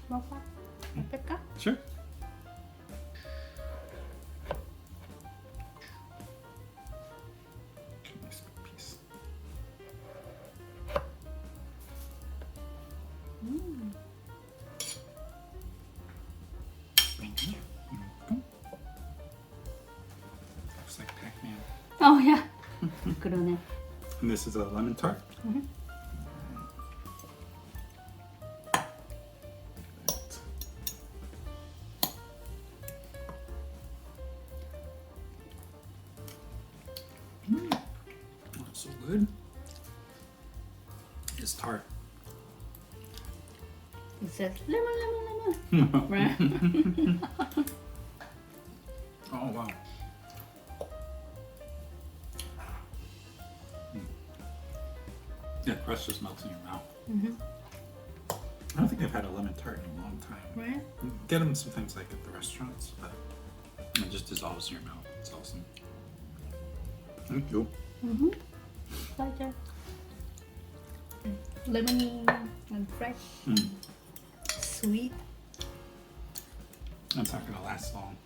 먹어봐. 어떨까? Sure. Nice piece. Thank you. Welcome. Looks like Pac-Man. 야. 그러네. And this is a lemon tart. What's so good is tart. It says lemon. Right? Oh wow. Yeah, crust just melts in your mouth. I don't think I've had a lemon tart in a long time. Right? Get them sometimes like at the restaurants, but it just dissolves in your mouth. It's awesome. Thank you. Pleasure. Lemony and fresh. Sweet. That's not gonna last long.